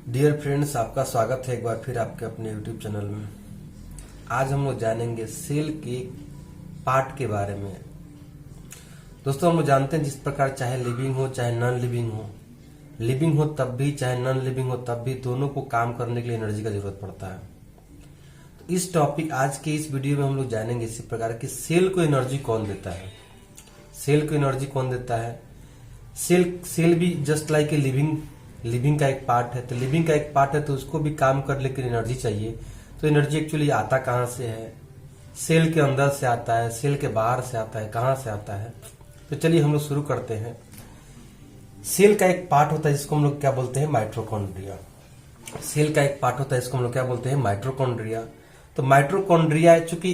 Dear friends, आपका स्वागत है एक बार फिर आपके अपने यूट्यूब चैनल में। आज हम लोग जानेंगे सेल के पार्ट के बारे में। दोस्तों, हम लोग जानते हैं जिस प्रकार चाहे लिविंग हो चाहे नॉन लिविंग हो तब भी, चाहे नॉन लिविंग हो तब भी, दोनों को काम करने के लिए एनर्जी का जरूरत पड़ता है। तो इस टॉपिक आज के इस वीडियो में हम लोग जानेंगे इसी प्रकार की सेल को एनर्जी कौन देता है। सेल को एनर्जी कौन देता है? सेल भी जस्ट लाइक ए लिविंग का एक पार्ट है। तो लिविंग का एक पार्ट है तो उसको भी काम करने के लिए एनर्जी चाहिए। तो एनर्जी एक्चुअली आता कहाँ से है? सेल के अंदर से आता है, सेल के बाहर से आता है, कहाँ से आता है? तो चलिए हम लोग शुरू करते हैं। सेल का एक पार्ट होता है जिसको हम लोग क्या बोलते हैं? माइटोकॉन्ड्रिया। सेल का एक पार्ट होता है जिसको हम लोग क्या बोलते हैं? माइटोकॉन्ड्रिया। तो माइटोकॉन्ड्रिया, चूंकि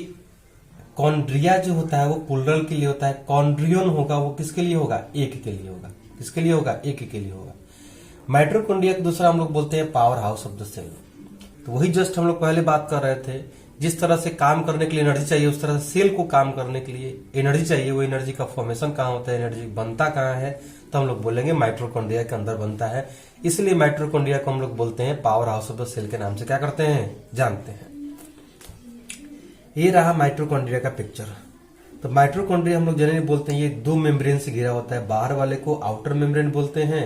कॉन्ड्रिया जो होता है वो प्लूरल के लिए होता है, कॉन्ड्रियन होगा वो किसके लिए होगा? एक के लिए होगा। किसके लिए होगा? एक के लिए होगा। माइटोकॉन्ड्रिया को दूसरा हम लोग बोलते हैं powerhouse of the cell. तो वही जस्ट हम लोग पहले बात कर रहे थे, जिस तरह से काम करने के लिए एनर्जी चाहिए उस तरह से सेल को काम करने के लिए एनर्जी चाहिए। वो एनर्जी का फॉर्मेशन कहाँ होता है, एनर्जी बनता कहाँ है? तो हम लोग बोलेंगे माइटोकॉन्ड्रिया के अंदर बनता है। इसलिए माइटोकॉन्ड्रिया को हम लोग बोलते हैं powerhouse of the cell के नाम से क्या करते हैं? जानते हैं। ये रहा माइटोकॉन्ड्रिया का पिक्चर। तो माइटोकॉन्ड्रिया हम लोग जनरली बोलते हैं ये दो मेम्ब्रेन से घिरा होता है। बाहर वाले को आउटर मेम्ब्रेन बोलते हैं,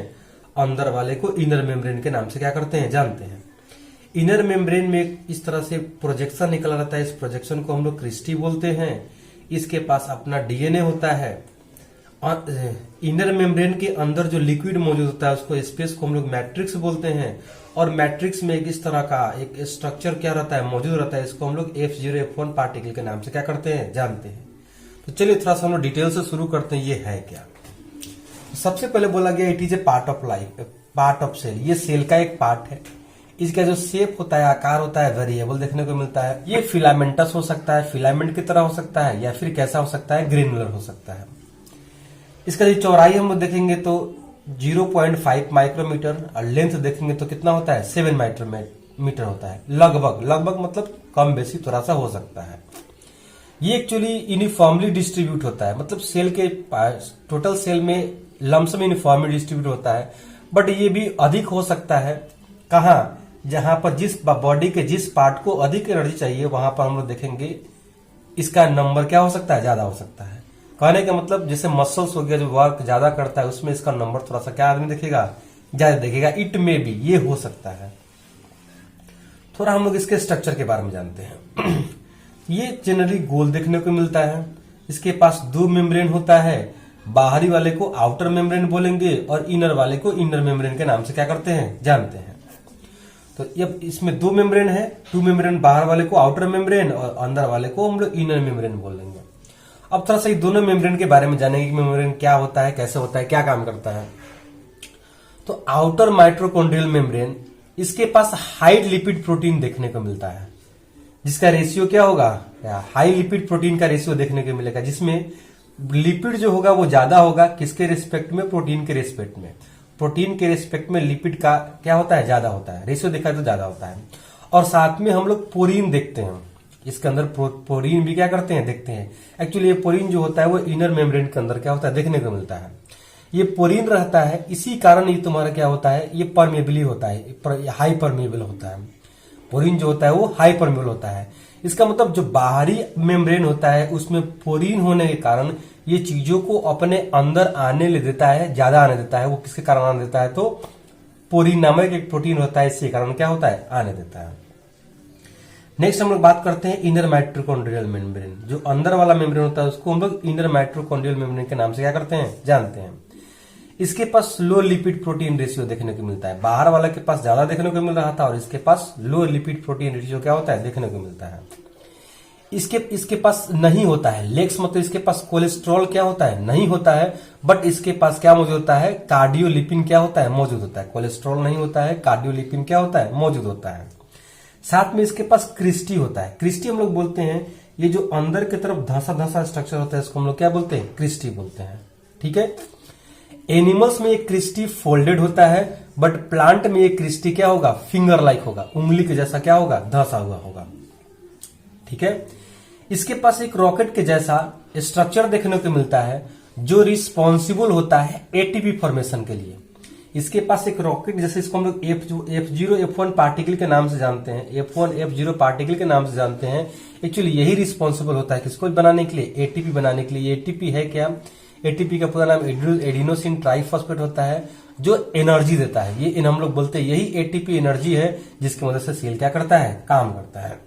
अंदर वाले को इनर मेम्ब्रेन के नाम से क्या करते हैं? जानते हैं। इनर मेम्ब्रेन में इस तरह से प्रोजेक्शन निकला रहता है। इस प्रोजेक्शन को हम लोग क्रिस्टी बोलते हैं। इसके पास अपना डीएनए होता है। और इनर मेम्ब्रेन के अंदर जो लिक्विड मौजूद होता है उसको स्पेस को हम लोग मैट्रिक्स बोलते हैं। और मैट्रिक्स में इस तरह का एक स्ट्रक्चर क्या रहता है? मौजूद रहता है। इसको हम लोग F0 F1 पार्टिकल के नाम से क्या करते हैं? जानते हैं। तो चलिए थोड़ा सा हम लोग डिटेल से शुरू करते हैं। ये है क्या? सबसे पहले बोला गया it is a part of life, part of cell. ये सेल का एक पार्ट है। इसका जो शेप होता है, आकार होता है, वेरिएबल देखने को मिलता है। ये फिलामेंटस हो सकता है, फिलामेंट की तरह हो सकता है, या फिर कैसा हो सकता है? ग्रेनुलर हो सकता है। इसका जो चौड़ाई हम लोग देखेंगे तो 0.5 माइक्रोमीटर और लेंथ देखेंगे तो कितना होता है? 7 माइक्रोमीटर होता है। लगभग मतलब कम बेसी थोड़ा सा हो सकता है। ये एक्चुअली यूनिफॉर्मली डिस्ट्रीब्यूट होता है, मतलब सेल के टोटल सेल में लम्पसम यूनिफॉर्मली डिस्ट्रीब्यूट होता है। बट ये भी अधिक हो सकता है। कहाँ? जहां पर जिस बॉडी के जिस पार्ट को अधिक एनर्जी चाहिए वहां पर हम लोग देखेंगे इसका नंबर क्या हो सकता है? ज्यादा हो सकता है। कहने का मतलब जैसे मसल्स हो गया, जो वर्क ज्यादा करता है उसमें इसका नंबर थोड़ा सा क्या आदमी देखेगा? ज्यादा देखेगा। इट में भी ये हो सकता है। थोड़ा हम लोग इसके स्ट्रक्चर के बारे में जानते हैं। ये जनरली गोल देखने को मिलता है। इसके पास दो मेम्ब्रेन होता है। बाहरी वाले को आउटर मेम्ब्रेन बोलेंगे और इनर वाले को इनर मेम्ब्रेन के नाम से क्या करते हैं? जानते हैं। तो अब इसमें दो मेम्ब्रेन है। टू मेम्ब्रेन, बाहर वाले को आउटर मेम्ब्रेन और अंदर वाले को हम लोग इनर मेम्ब्रेन बोलेंगे। अब थोड़ा सा दोनों मेम्ब्रेन के बारे में जानेंगे कि मेम्ब्रेन क्या होता है, कैसे होता है, क्या काम करता है। तो आउटर माइटोकॉन्ड्रियल मेम्ब्रेन, इसके पास हाई लिपिड प्रोटीन देखने को मिलता है, जिसका रेशियो क्या होगा? हाई लिपिड प्रोटीन का रेशियो देखने को मिलेगा, जिसमें लिपिड जो होगा वो ज्यादा होगा। किसके रिस्पेक्ट में? प्रोटीन के रिस्पेक्ट में। प्रोटीन के रिस्पेक्ट में लिपिड का क्या होता है? ज्यादा होता है। रेशियो देखा तो ज्यादा होता है। और साथ में हम लोग पोरीन देखते हैं। इसके अंदर पोरीन भी क्या करते हैं? देखते हैं। एक्चुअली ये पोरीन जो होता है वो इनर मेम्ब्रेन के अंदर क्या होता है? देखने को मिलता है। ये पोरीन रहता है, इसी कारण ये तुम्हारा क्या होता है? ये परमेबली होता है, हाई परमेबल होता है। पोरीन जो होता है वो हाई परमेबल होता है। इसका मतलब जो बाहरी मेम्ब्रेन होता है उसमें पोरीन होने के कारण ये चीजों को अपने अंदर आने ले देता है, ज्यादा आने देता है। वो किसके कारण आने देता है? तो पोरीन नामक एक प्रोटीन होता है, इसके कारण क्या होता है? आने देता है। नेक्स्ट हम लोग बात करते हैं इनर माइटोकॉन्ड्रियल मेम्ब्रेन। जो अंदर वाला मेम्ब्रेन होता है उसको हम लोग इनर माइटोकॉन्ड्रियल मेम्ब्रेन के नाम से क्या करते हैं? जानते हैं। इसके पास लो लिपिड प्रोटीन रेशियो देखने को मिलता है। बाहर वाला के पास ज्यादा देखने को मिल रहा था और इसके पास लो लिपिड प्रोटीन रेशियो क्या होता है? देखने को मिलता है। इसके पास नहीं होता है लेक्स, मतलब इसके पास कोलेस्ट्रॉल क्या होता है? नहीं होता है। बट इसके पास क्या मौजूद होता है? कार्डियोलिपिन क्या होता है? मौजूद होता है। कोलेस्ट्रॉल नहीं होता है, कार्डियोलिपिन क्या होता है? मौजूद होता है। साथ में इसके पास क्रिस्टी होता है। क्रिस्टी हम लोग बोलते हैं, ये जो अंदर की तरफ धंसा स्ट्रक्चर होता है इसको हम लोग क्या बोलते हैं? क्रिस्टी बोलते हैं। ठीक है। एनिमल्स में एक क्रिस्टी फोल्डेड होता है, बट प्लांट में एक क्रिस्टी क्या होगा? फिंगर लाइक होगा, उंगली के जैसा क्या होगा? धंसा हुआ होगा। ठीक है। इसके पास एक रॉकेट के जैसा स्ट्रक्चर देखने को मिलता है जो रिस्पॉन्सिबल होता है एटीपी फॉर्मेशन के लिए। इसके पास एक रॉकेट, जैसे इसको हम लोग F0 F1 पार्टिकल के नाम से जानते हैं, F1 F0 पार्टिकल के नाम से जानते हैं। एक्चुअली यही रिस्पॉन्सिबल होता है किसको बनाने के लिए, एटीपी बनाने के लिए। एटीपी है क्या, एटीपी का पूरा नाम एडिनोसिन ट्राइफॉस्फेट होता है, जो एनर्जी देता है। ये हम लोग बोलते हैं यही एटीपी एनर्जी है जिसकी मदद से सेल क्या करता है, काम करता है।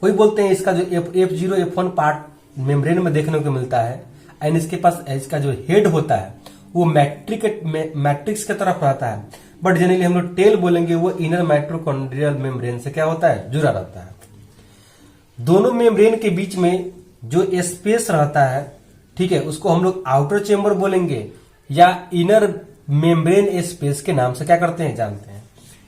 वही बोलते हैं इसका जो F0 F1 पार्ट मेम्ब्रेन में देखने को मिलता है, एंड इसके पास इसका जो हेड होता है वो मैट्रिक्स की तरफ रहता है, बट जनरली हम लोग टेल बोलेंगे, वो इनर माइटोकॉन्ड्रियल मेम्ब्रेन से क्या होता है, जुड़ा रहता है। दोनों मेम्ब्रेन के बीच में जो स्पेस रहता है, ठीक है, उसको हम लोग आउटर चेंबर बोलेंगे या इनर मेम्ब्रेन स्पेस के नाम से क्या करते हैं, जानते हैं।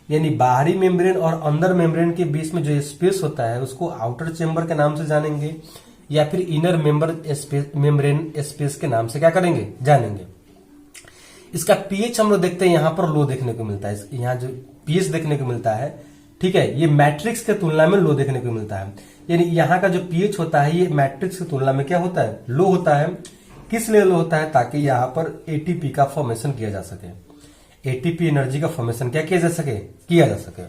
यानी बाहरी मेम्ब्रेन और अंदर मेम्ब्रेन के बीच में जो स्पेस होता है उसको आउटर चेंबर के नाम से जानेंगे, या फिर इनर मेम्ब्रेन स्पेस के नाम से क्या करेंगे, जानेंगे। इसका पीएच हम लोग देखते हैं, यहां पर लो देखने को मिलता है। यहाँ जो पीएच देखने को मिलता है, ठीक है, ये मैट्रिक्स के तुलना में लो देखने को मिलता है। यानी यहाँ का जो पीएच होता है ये मैट्रिक्स की तुलना में क्या होता है, लो होता है। किस लिए लो होता है, ताकि यहाँ पर एटीपी का फॉर्मेशन किया जा सके, एटीपी एनर्जी का फॉर्मेशन क्या किया जा सके।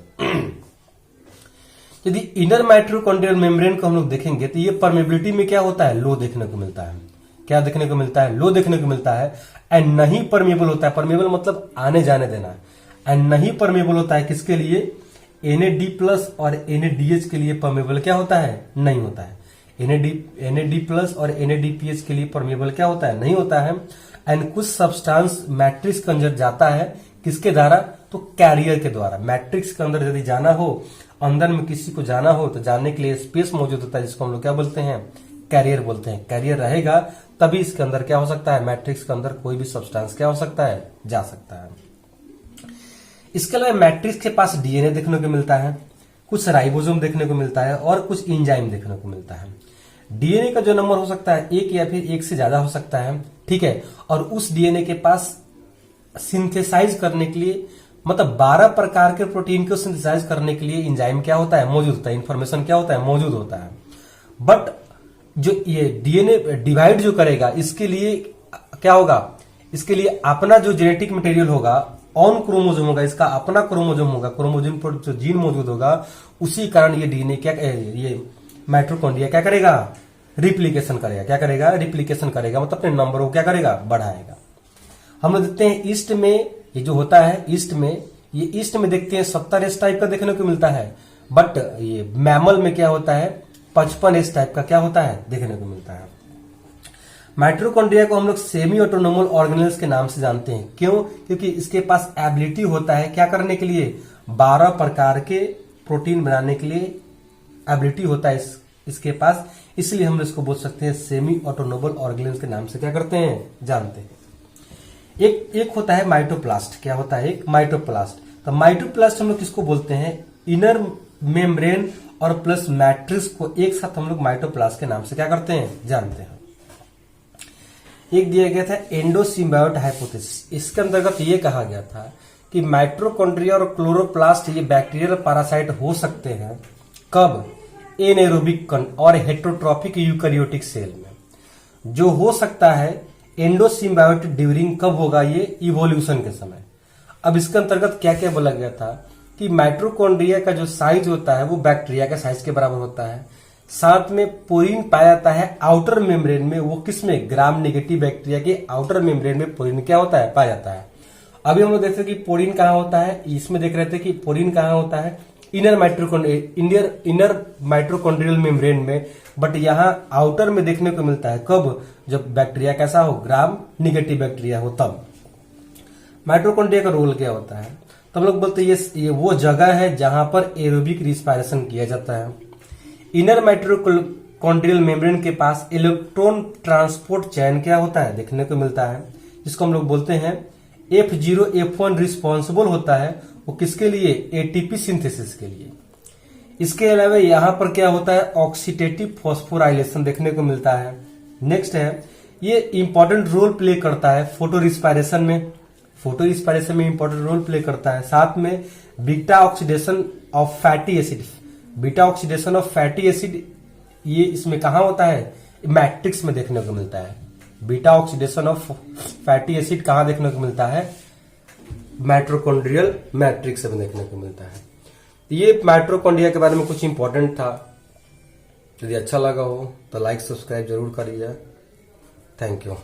यदि इनर माइटोकॉन्ड्रियल मेम्ब्रेन को हम लोग देखेंगे तो ये परमेबिलिटी में क्या होता है, लो देखने को मिलता है। क्या देखने को मिलता है, लो देखने को मिलता है। एंड नहीं परमेबल होता है, परमेबल मतलब आने जाने देना, एंड नहीं परमेबल होता है किसके लिए, NAD+ और NADH के लिए परमेबल क्या होता है, नहीं होता है। NAD+ और NADPH के लिए परमेबल क्या होता है, नहीं होता है। एंड कुछ सब्सटेंस मैट्रिक्स के अंदर जाता है किसके द्वारा, तो कैरियर के द्वारा। मैट्रिक्स के अंदर यदि जाना हो, अंदर में किसी को जाना हो, तो जाने के लिए स्पेस मौजूद होता है, जिसको हम लोग क्या बोलते हैं, कैरियर बोलते हैं। कैरियर रहेगा तभी इसके अंदर क्या हो सकता है, मैट्रिक्स के अंदर कोई भी सब्सटेंस क्या हो सकता है, जा सकता है। इसके अलावा मैट्रिक्स के पास डीएनए देखने को मिलता है, कुछ राइबोसोम देखने को मिलता है और कुछ एंजाइम देखने को मिलता है। डीएनए का जो नंबर हो सकता है एक या फिर एक से ज्यादा हो सकता है, ठीक है। और उस डीएनए के पास सिंथेसाइज करने के लिए, मतलब 12 प्रकार के प्रोटीन को सिंथेसाइज करने के लिए एंजाइम क्या होता है, मौजूद होता है, इंफॉर्मेशन क्या होता है, मौजूद होता है। बट जो ये डीएनए डिवाइड जो करेगा, इसके लिए क्या होगा, इसके लिए अपना जो जेनेटिक मटेरियल होगा, ऑन क्रोमोजोम होगा, इसका अपना क्रोमोजोम होगा, क्रोमोजोम पर जो जीन मौजूद होगा, उसी कारण ये डीएनए क्या, ये माइटोकॉन्ड्रिया क्या करेगा, रिप्लीकेशन करेगा। क्या करेगा, रिप्लीकेशन करेगा, मतलब अपने नंबर को क्या करेगा, बढ़ाएगा। हम लोग देखते हैं ईस्ट में ये जो होता है, ईस्ट में देखते हैं 70S टाइप का देखने को मिलता है, बट ये मैमल में क्या होता है, 55S टाइप का क्या होता है, देखने को मिलता है। माइटोकॉन्ड्रिया को हम लोग सेमी ऑटोनोमल ऑर्गेनेल्स के नाम से जानते हैं। क्यों, क्योंकि इसके पास एबिलिटी होता है क्या करने के लिए, 12 प्रकार के प्रोटीन बनाने के लिए एबिलिटी होता है इसके पास, इसलिए हम इसको बोल सकते हैं सेमी ऑटोनोमल ऑर्गेनेल्स के नाम से क्या करते हैं, जानते हैं। एक होता है माइटोप्लास्ट। क्या होता है, एक माइटोप्लास्ट। तो माइटोप्लास्ट हम लोग किसको बोलते हैं, इनर मेम्ब्रेन और प्लस मैट्रिक्स को एक साथ हम लोग माइटोप्लास्ट के नाम से क्या करते हैं, जानते हैं। एक दिया गया था एंडोसिम्बायोट हाइपोथेसिस। इसके अंतर्गत ये कहा गया था कि माइटोकॉन्ड्रिया और क्लोरोप्लास्ट ये बैक्टीरियल पैरासाइट हो सकते हैं, कब, एनारोबिक और हेटेरोट्रॉफिक यूकैरियोटिक सेल में। जो हो सकता है एंडोसिम्बायोट ड्यूरिंग कब होगा, ये इवोल्यूशन के समय। अब इसके अंतर्गत क्या क्या बोला गया था कि माइटोकॉन्ड्रिया का जो साइज होता है वो बैक्टीरिया के साइज के बराबर होता है। साथ में पोरीन पाया जाता है आउटर मेम्ब्रेन में, वो किसमें, ग्राम नेगेटिव बैक्टीरिया के आउटर मेम्ब्रेन में पोरीन क्या होता है, पाया जाता है। अभी हम लोग देखते हैं कि पोरीन कहाँ होता है, इसमें देख रहे थे कि पोरीन कहाँ होता है, इनर माइटोकॉन्ड्रियल मेम्ब्रेन में, बट यहाँ आउटर में देखने को मिलता है कब, जब बैक्टीरिया कैसा हो, ग्राम नेगेटिव बैक्टीरिया हो तब। माइटोकॉन्ड्रिया का रोल क्या होता है, तो हम लोग बोलते हैं ये वो जगह है जहां पर एरोबिक रिस्पायरेशन किया जाता है। इनर माइटोकॉन्ड्रियल मेम्ब्रेन के पास इलेक्ट्रॉन ट्रांसपोर्ट चैन क्या होता है, देखने को मिलता है, जिसको हम लोग बोलते हैं F0 F1 रिस्पॉन्सिबल होता है, वो किसके लिए, एटीपी सिंथेसिस के लिए। इसके अलावा यहां पर क्या होता है, ऑक्सीडेटिव फॉस्फोराइलेशन देखने को मिलता है। नेक्स्ट है, ये इंपॉर्टेंट रोल प्ले करता है फोटो रिस्पायरेशन में, इंपॉर्टेंट रोल प्ले करता है। साथ में beta oxidation of fatty acid, ये इसमें कहां होता है, मैट्रिक्स में देखने को मिलता है। Beta oxidation of fatty acid कहां देखने को मिलता है, माइटोकॉन्ड्रियल मैट्रिक्स में देखने को मिलता है। तो ये माइटोकॉन्ड्रिया के बारे में कुछ इंपॉर्टेंट था। यदि अच्छा लगा हो तो लाइक सब्सक्राइब जरूर करिए। Thank you.